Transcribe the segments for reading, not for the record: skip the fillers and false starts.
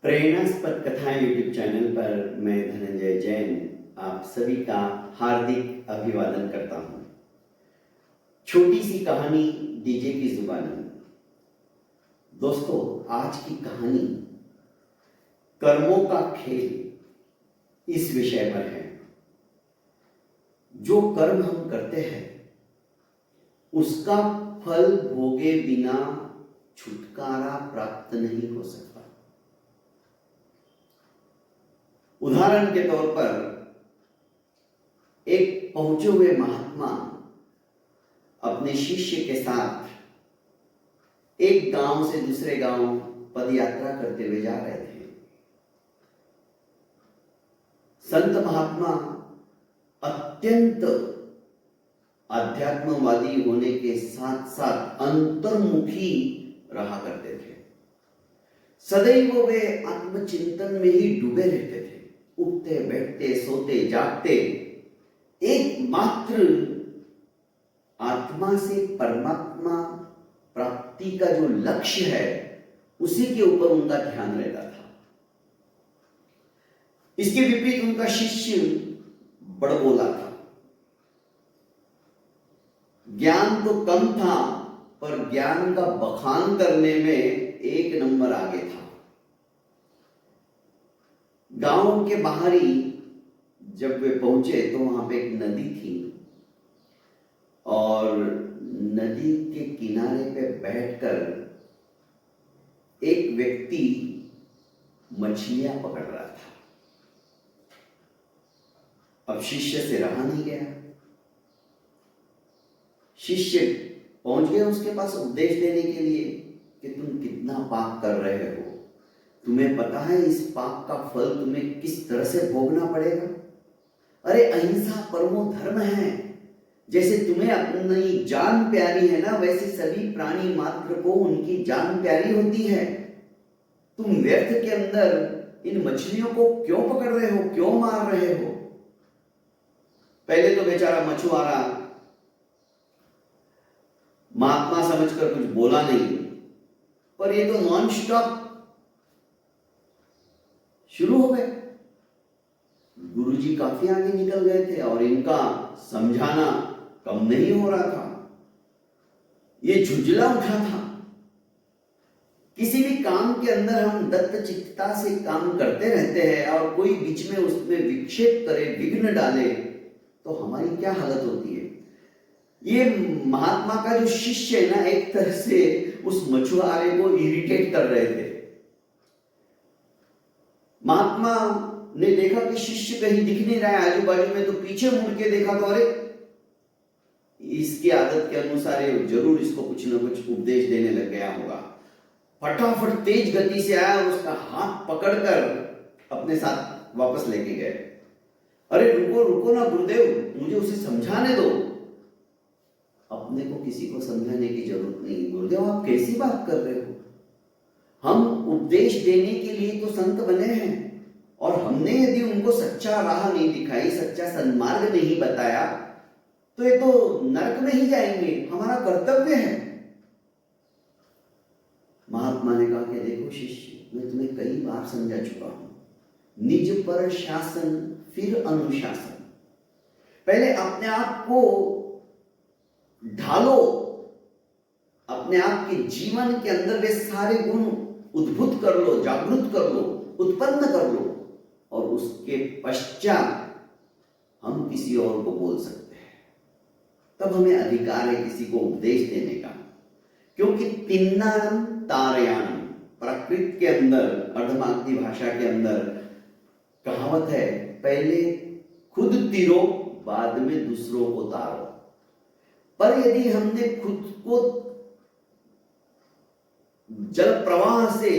प्रेरणास्पद कथाएं YouTube channel पर मैं धनंजय जैन आप सभी का हार्दिक अभिवादन करता हूं। छोटी सी कहानी डीजे की जुबानी। दोस्तों, आज की कहानी कर्मों का खेल इस विषय पर है। जो कर्म हम करते हैं उसका फल भोगे बिना छुटकारा प्राप्त नहीं हो सकता। उदाहरण के तौर पर एक पहुंचे हुए महात्मा अपने शिष्य के साथ एक गांव से दूसरे गांव पद यात्रा करते हुए जा रहे थे। संत महात्मा अत्यंत आध्यात्मवादी होने के साथ साथ अंतर्मुखी रहा करते थे। सदैव वे आत्मचिंतन में ही डूबे रहते थे। उठते बैठते सोते जागते एकमात्र आत्मा से परमात्मा प्राप्ति का जो लक्ष्य है उसी के ऊपर उनका ध्यान रहता था। इसके विपरीत उनका शिष्य बड़बोला था। ज्ञान तो कम था पर ज्ञान का बखान करने में एक नंबर आगे था। गांव के बाहरी जब वे पहुंचे तो वहां पे एक नदी थी और नदी के किनारे पे बैठकर एक व्यक्ति मछलियां पकड़ रहा था। अब शिष्य से रहा नहीं गया। शिष्य पहुंच गए उसके पास उपदेश देने के लिए कि तुम कितना पाप कर रहे हो, तुम्हें पता है इस पाप का फल तुम्हें किस तरह से भोगना पड़ेगा। अरे अहिंसा परमो धर्म है। जैसे तुम्हें अपनी जान प्यारी है ना, वैसे सभी प्राणी मात्र को उनकी जान प्यारी होती है। तुम व्यर्थ के अंदर इन मछलियों को क्यों पकड़ रहे हो, क्यों मार रहे हो। पहले तो बेचारा मछुआरा महात्मा समझकर कुछ बोला नहीं, पर ये तो नॉन स्टॉप शुरू हो गए। गुरुजी काफी आगे निकल गए थे और इनका समझाना कम नहीं हो रहा था। ये झुंझला उठा था। किसी भी काम के अंदर हम दत्तचित्तता से काम करते रहते हैं और कोई बीच में उसमें विक्षेप करे, विघ्न डाले तो हमारी क्या हालत होती है। ये महात्मा का जो शिष्य है ना, एक तरह से उस मछुआरे को इरिटेट कर रहे थे। महात्मा ने देखा कि शिष्य कहीं दिख नहीं रहा है आजू बाजू में, तो पीछे मुड़ के देखा तो अरे इसकी आदत के अनुसार जरूर इसको कुछ न कुछ उपदेश देने लग गया होगा। फटाफट तेज गति से आया और उसका हाथ पकड़कर अपने साथ वापस लेके गए। अरे रुको रुको ना गुरुदेव, मुझे उसे समझाने दो। अपने को किसी को समझाने की जरूरत नहीं। गुरुदेव आप कैसी बात कर रहे हो, हम उपदेश देने के लिए तो संत बने हैं और हमने यदि उनको सच्चा राह नहीं दिखाई, सच्चा सन्मार्ग नहीं बताया तो ये तो नरक में ही जाएंगे। हमारा कर्तव्य है। महात्मा ने कहा कि देखो शिष्य, मैं तुम्हें कई बार समझा चुका हूं, निज पर शासन फिर अनुशासन। पहले अपने आप को ढालो, अपने आप के जीवन के अंदर वे सारे गुण उद्भूत कर लो, जागृत कर लो, उत्पन्न कर लो और उसके पश्चात हम किसी और को बोल सकते हैं। तब हमें अधिकार है किसी को उपदेश देने का। क्योंकि तिन्नानम तारयानम, प्रकृति के अंदर, अर्धमागधी भाषा के अंदर कहावत है, पहले खुद तीरो बाद में दूसरों को तारो। पर यदि हमने खुद को जल प्रवाह से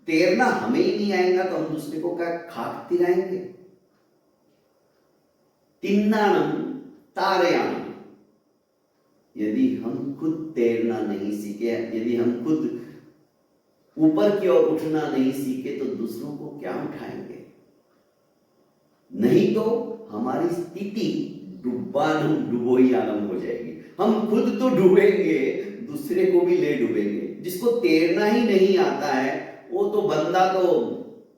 तैरना हमें ही नहीं आएगा तो हम दूसरे को क्या खाक तिराएंगे। तिन्नानम तारयानम, यदि हम खुद तैरना नहीं सीखे, यदि हम खुद ऊपर की ओर उठना नहीं सीखे तो दूसरों को क्या उठाएंगे। नहीं तो हमारी स्थिति डुबोई आलम हो जाएगी। हम खुद तो डूबेंगे, दूसरे को भी ले डूबेंगे। जिसको तैरना ही नहीं आता है वो तो बंदा तो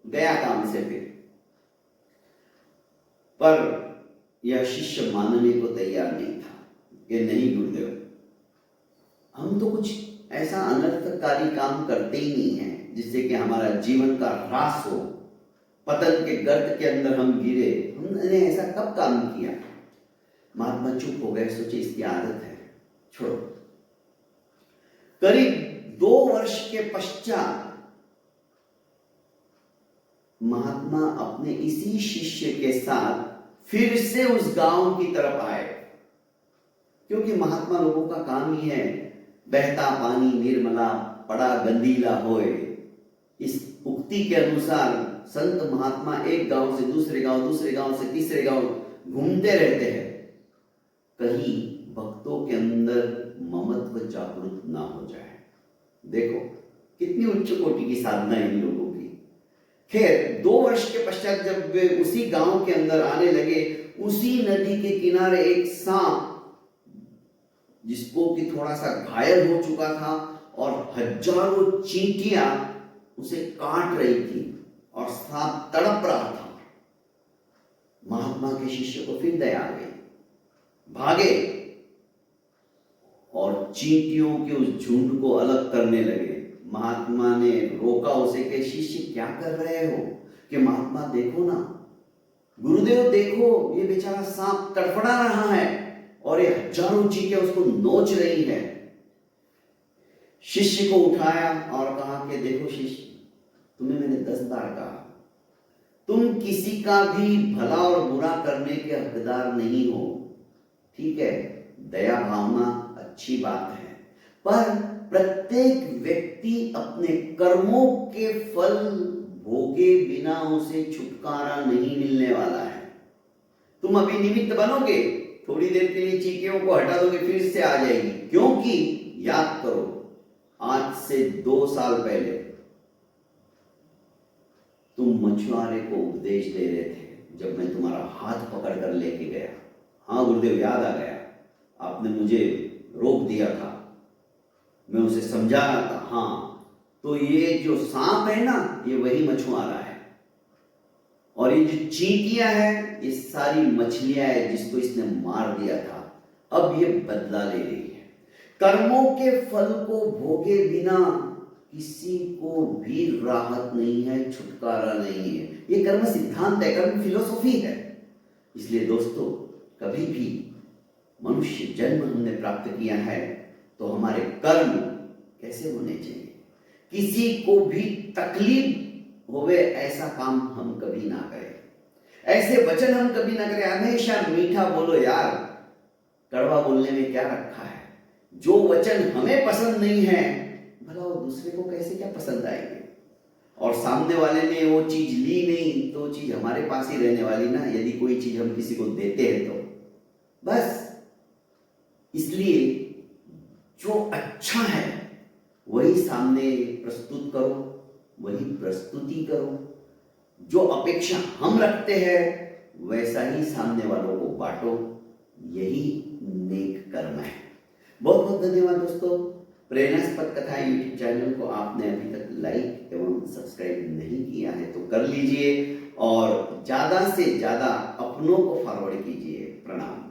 गया काम से फिर। पर यह शिष्य मानने को तैयार नहीं था कि नहीं गुरुदेव, हम तो कुछ ऐसा अनर्थकारी काम करते ही नहीं है जिससे कि हमारा जीवन का ह्रास हो, पतन के गर्त के अंदर हम गिरे। हमने ऐसा कब काम किया? महात्मा चुप हो गए, सोचे इसकी आदत है, छोड़ो। करीब 2 वर्ष के पश्चात महात्मा अपने इसी शिष्य के साथ फिर से उस गांव की तरफ आए, क्योंकि महात्मा लोगों का काम ही है बहता पानी निर्मला पड़ा गंदीला होए। इस उक्ति के अनुसार संत महात्मा एक गांव से दूसरे गांव, दूसरे गांव से तीसरे गांव घूमते रहते हैं, कहीं भक्तों के अंदर ममत्व जागृत ना हो जाए। देखो कितनी उच्च कोटि की साधना है इन लोगों की। खैर 2 वर्ष के पश्चात जब वे उसी गांव के अंदर आने लगे, उसी नदी के किनारे एक सांप, जिसको कि थोड़ा सा घायल हो चुका था और हजारों चींटियां उसे काट रही थी और सांप तड़प रहा था। महात्मा के शिष्य को फिर दया आ गई, भागे और चींटियों के उस झुंड को अलग करने लगे। महात्मा ने रोका उसे कि शिष्य क्या कर रहे हो? कि महात्मा देखो ना, गुरुदेव देखो, ये बेचारा सांप तड़फड़ा रहा है और ये हजारों चींटियां उसको नोच रही है। शिष्य को उठाया और कहा कि देखो शिष्य, तुम्हें मैंने 10 बार कहा, तुम किसी का भी भला और बुरा करने के हकदार नहीं हो। ठीक है, दया भावना अच्छी बात है, पर प्रत्येक व्यक्ति अपने कर्मों के फल भोगे बिना उसे छुटकारा नहीं मिलने वाला है। तुम अभी निमित्त बनोगे, थोड़ी देर के लिए चींटियों को हटा दोगे, फिर से आ जाएगी। क्योंकि याद करो, आज से 2 साल पहले तुम मछुआरे को उपदेश दे रहे थे जब मैं तुम्हारा हाथ पकड़ कर लेके गया। हाँ गुरुदेव, याद आ गया, आपने मुझे रोक दिया था, मैं उसे समझा रहा था। हाँ, तो ये जो सांप है ना, ये वही मछुआरा है, और ये जो चींटियां है, ये सारी मछलियां है जिसको इसने मार दिया था। अब ये बदला ले रही है। कर्मों के फल को भोगे बिना किसी को भी राहत नहीं है, छुटकारा नहीं है। ये कर्म सिद्धांत है, कर्म फिलोसॉफी है। इसलिए दोस्तों, कभी भी मनुष्य जन्म हमने प्राप्त किया है तो हमारे कर्म कैसे होने चाहिए, किसी को भी तकलीफ होवे ऐसा काम हम कभी ना करें, ऐसे वचन हम कभी ना करें। हमेशा मीठा बोलो यार, कड़वा बोलने में क्या रखा है। जो वचन हमें पसंद नहीं है, भला वो दूसरे को कैसे क्या पसंद आएंगे। और सामने वाले ने वो चीज ली नहीं तो वो चीज हमारे पास ही रहने वाली ना, यदि कोई चीज हम किसी को देते हैं तो। बस इसलिए जो अच्छा है वही सामने प्रस्तुत करो, वही प्रस्तुति करो। जो अपेक्षा हम रखते हैं वैसा ही सामने वालों को बांटो, यही नेक कर्म है। बहुत बहुत धन्यवाद दोस्तों। प्रेरणास्पद कथाएं यूट्यूब चैनल को आपने अभी तक लाइक एवं सब्सक्राइब नहीं किया है तो कर लीजिए और ज्यादा से ज्यादा अपनों को फॉरवर्ड कीजिए। प्रणाम।